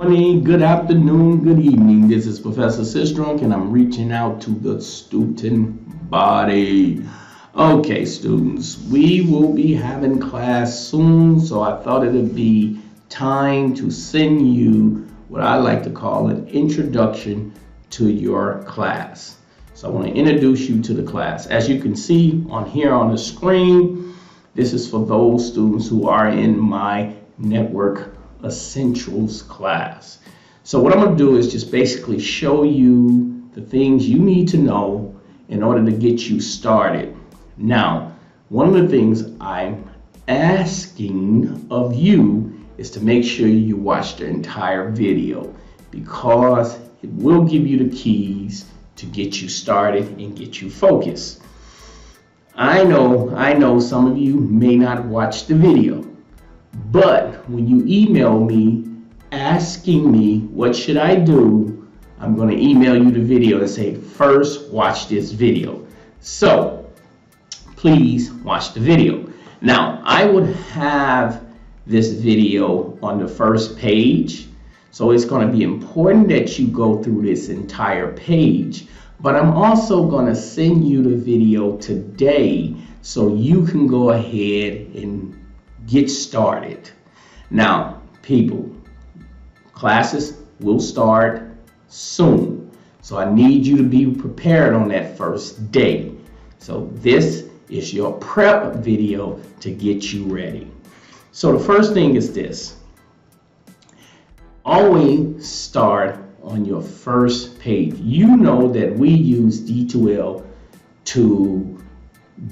morning, good afternoon, good evening. This is Professor Sistrunk, and I'm reaching out to the student body. Okay, students, we will be having class soon, so I thought it would be time to send you what I like to call an introduction to your class. So I want to introduce you to the class. As you can see on here on the screen, this is for those students who are in my Network Essentials class. So what I'm going to do is just basically show you the things you need to know in order to get you started. Now, one of the things I'm asking of you is to make sure you watch the entire video, because it will give you the keys to get you started and get you focused. I know some of you may not watch the video, but when you email me asking me what should I do, I'm going to email you the video and say, first watch this video. So please watch the video. Now, I would have this video on the first page, so it's going to be important that you go through this entire page, but I'm also going to send you the video today so you can go ahead and get started. Now, people, classes will start soon, so I need you to be prepared on that first day. So this is your prep video to get you ready. So the first thing is this: always start on your first page. You know that we use D2L to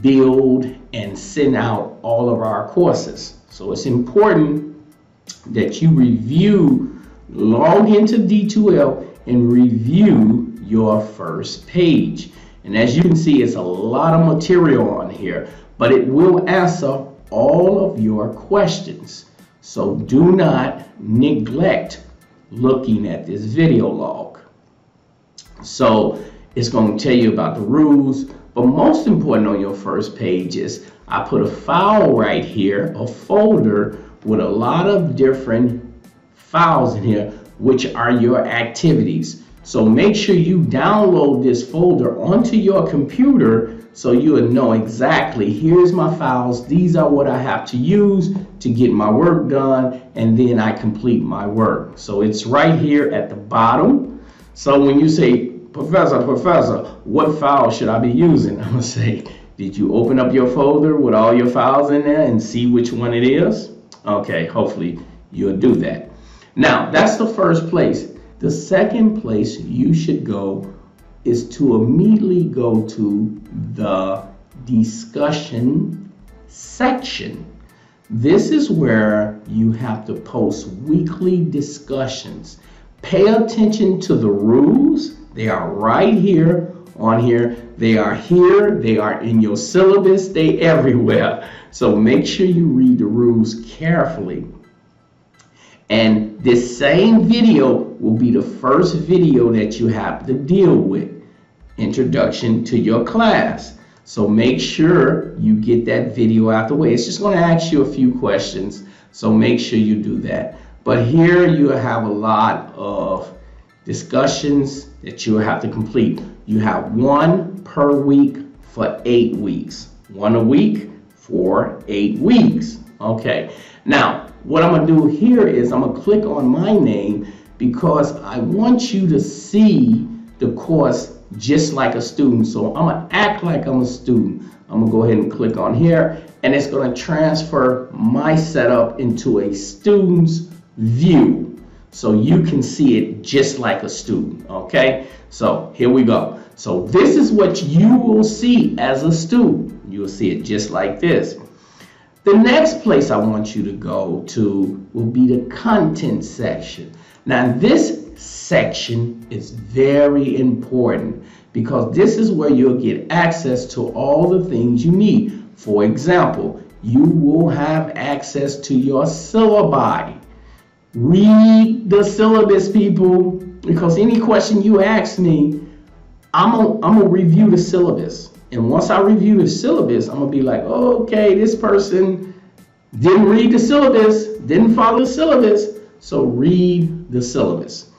build and send out all of our courses. So it's important that you log into D2L and review your first page. And as you can see, it's a lot of material on here, but it will answer all of your questions. So do not neglect looking at this video log. So it's going to tell you about the rules, but most important on your first page is I put a file right here, a folder with a lot of different files in here, which are your activities. So make sure you download this folder onto your computer so you'll know exactly, here's my files, these are what I have to use to get my work done, and then I complete my work. So it's right here at the bottom. So when you say, Professor, what file should I be using? I'm going to say, did you open up your folder with all your files in there and see which one it is? Okay, hopefully you'll do that. Now, that's the first place. The second place you should go is to immediately go to the discussion section. This is where you have to post weekly discussions. Pay attention to the rules. They are right here on here. They are here. They are in your syllabus. They everywhere. So make sure you read the rules carefully. And this same video will be the first video that you have to deal with, introduction to your class. So make sure you get that video out the way. It's just going to ask you a few questions, so make sure you do that. But here you have a lot of discussions that you have to complete. You have one per week for 8 weeks. One a week for 8 weeks. Okay. Now, what I'm going to do here is I'm going to click on my name, because I want you to see the course just like a student. So I'm going to act like I'm a student. I'm going to go ahead and click on here, and it's going to transfer my setup into a student's view, so you can see it just like a student. Okay, so here we go. So this is what you will see as a student. You will see it just like this. The next place I want you to go to will be the content section. Now, this section is very important, because this is where you'll get access to all the things you need. For example, you will have access to your syllabi. Read the syllabus, people, because any question you ask me, I'm gonna review the syllabus. And once I review the syllabus, I'm gonna be like, oh, okay, this person didn't read the syllabus, didn't follow the syllabus, So read the syllabus.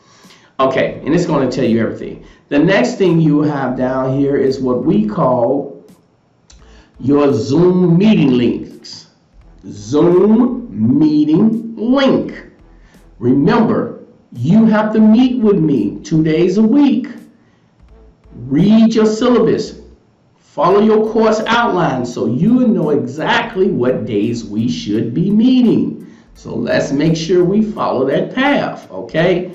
Okay, and it's going to tell you everything. The next thing you have down here is what we call your Zoom meeting links. Zoom meeting link. Remember, you have to meet with me 2 days a week. Read your syllabus. Follow your course outline so you know exactly what days we should be meeting. So let's make sure we follow that path, okay?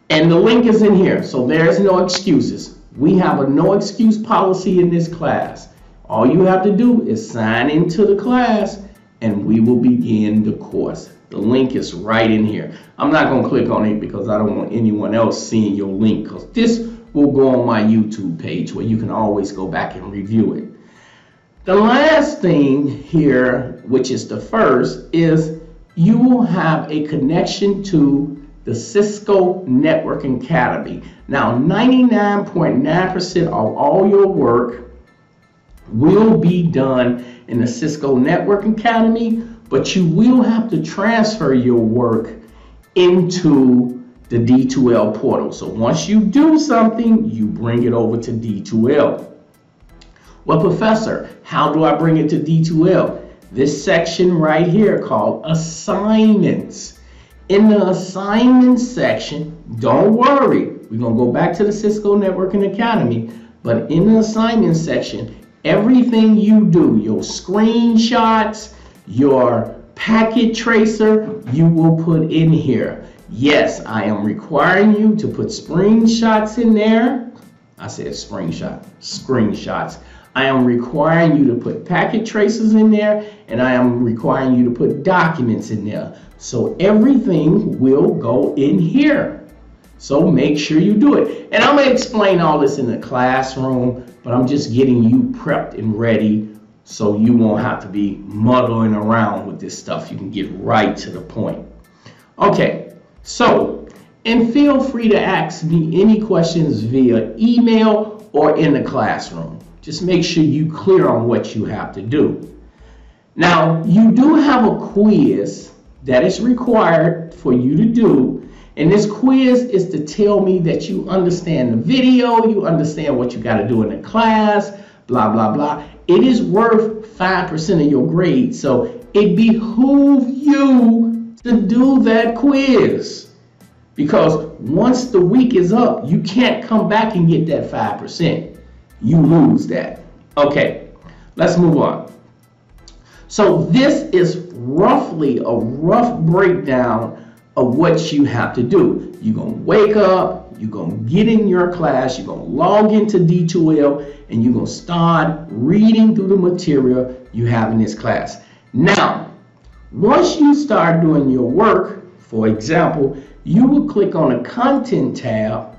And the link is in here, so there's no excuses. We have a no excuse policy in this class. All you have to do is sign into the class and we will begin the course. The link is right in here. I'm not going to click on it because I don't want anyone else seeing your link, because this will go on my YouTube page where you can always go back and review it. The last thing here, which is the first, is you will have a connection to the Cisco Network Academy. Now, 99.9% of all your work will be done in the Cisco Network Academy, but you will have to transfer your work into the D2L portal. So once you do something, you bring it over to D2L. Well, Professor, how do I bring it to D2L? This section right here called assignments. In the assignments section, don't worry, we're going to go back to the Cisco Networking Academy, but in the assignments section, everything you do, your screenshots, your packet tracer, you will put in here. Yes, I am requiring you to put screenshots in there. I said screenshots. I am requiring you to put packet tracers in there, and I am requiring you to put documents in there. So everything will go in here. So make sure you do it. And I'm going to explain all this in the classroom, but I'm just getting you prepped and ready so you won't have to be muddling around with this stuff. You can get right to the point. Okay, so, and feel free to ask me any questions via email or in the classroom. Just make sure you clear on what you have to do. Now, you do have a quiz that is required for you to do. And this quiz is to tell me that you understand the video, you understand what you got to do in the class, blah, blah, blah. It is worth 5% of your grade. So it behooves you to do that quiz. Because once the week is up, you can't come back and get that 5%. You lose that. Okay, let's move on. So this is roughly a rough breakdown of what you have to do. You're going to wake up, you're going to get in your class, you're going to log into D2L, and you're going to start reading through the material you have in this class. Now, once you start doing your work, for example, you will click on the Content tab,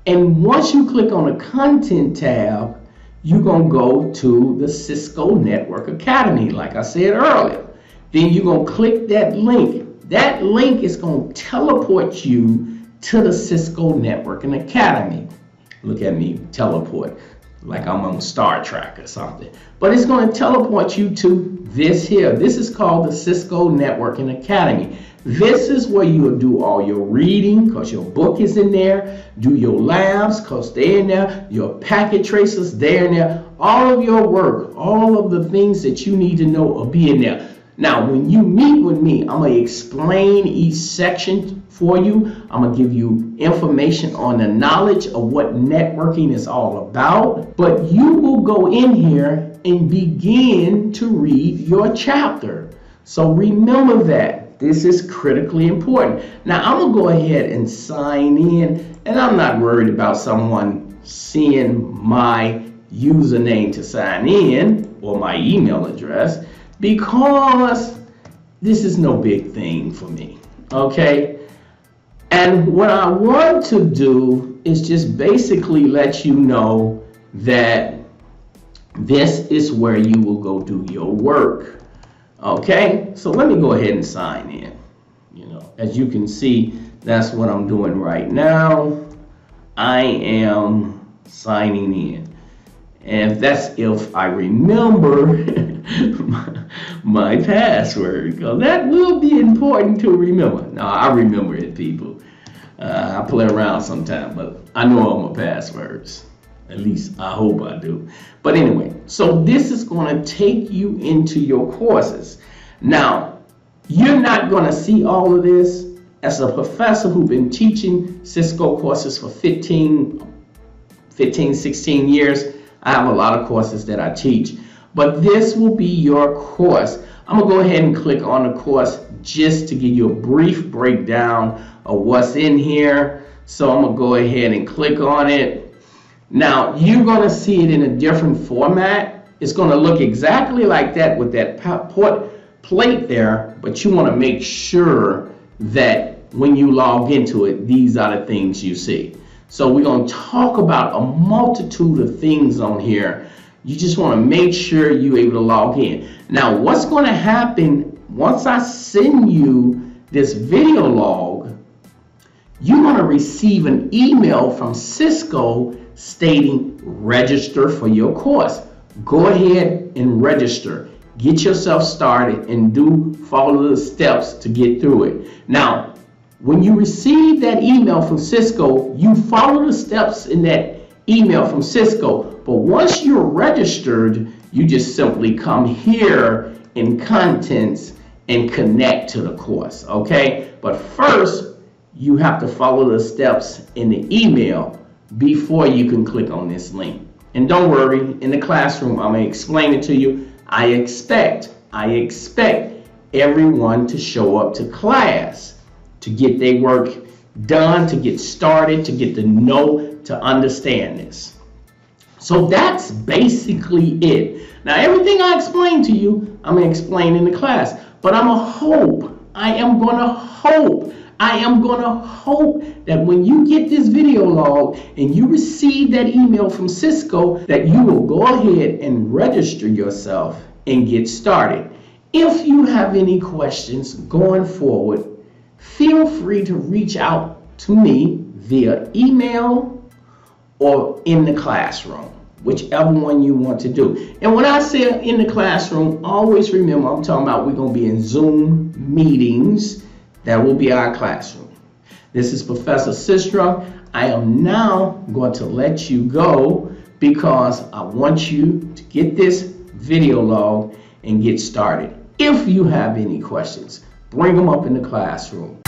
and once you click on the Content tab, you're going to go to the Cisco Network Academy, like I said earlier. Then you're going to click that link. That link is going to teleport you to the Cisco Networking Academy. Look at me teleport, like I'm on Star Trek or something. But it's going to teleport you to this here. This is called the Cisco Networking Academy. This is where you'll do all your reading, because your book is in there. Do your labs, because they're in there. Your packet tracers, they're in there. All of your work, all of the things that you need to know will be in there. Now, when you meet with me, I'm going to explain each section for you. I'm going to give you information on the knowledge of what networking is all about. But you will go in here and begin to read your chapter. So remember that. This is critically important. Now, I'm going to go ahead and sign in, and I'm not worried about someone seeing my username to sign in or my email address, because this is no big thing for me, okay? And what I want to do is just basically let you know that this is where you will go do your work. Okay, so let me go ahead and sign in. You know, as you can see, that's what I'm doing right now. I am signing in. And that's if I remember my password, because that will be important to remember. Now, I remember it, people. I play around sometimes, but I know all my passwords. At least I hope I do. But anyway, so this is going to take you into your courses. Now, you're not going to see all of this. As a professor who's been teaching Cisco courses for 16 years, I have a lot of courses that I teach. But this will be your course. I'm going to go ahead and click on the course just to give you a brief breakdown of what's in here. So I'm going to go ahead and click on it. Now, you're going to see it in a different format. It's going to look exactly like that with that plate there, but you want to make sure that when you log into it, these are the things you see. So we're going to talk about a multitude of things on here. You just want to make sure you're able to log in. Now, what's going to happen once I send you this video log, you're going to receive an email from Cisco stating register for your course. Go ahead and register. Get yourself started and follow the steps to get through it. Now, when you receive that email from Cisco, you follow the steps in that email from Cisco. But once you're registered, you just simply come here in contents and connect to the course, okay? But first, you have to follow the steps in the email before you can click on this link. And don't worry, in the classroom, I'm going to explain it to you. I expect everyone to show up to class to get their work done, to get started, to get to know, to understand this. So that's basically it. Now, everything I explained to you, I'm going to explain in the class. But I am going to hope that when you get this video log and you receive that email from Cisco, that you will go ahead and register yourself and get started. If you have any questions going forward, feel free to reach out to me via email or in the classroom, whichever one you want to do. And when I say in the classroom, always remember I'm talking about we're going to be in Zoom meetings. That will be our classroom. This is Professor Sistra. I am now going to let you go because I want you to get this video log and get started. If you have any questions, bring them up in the classroom.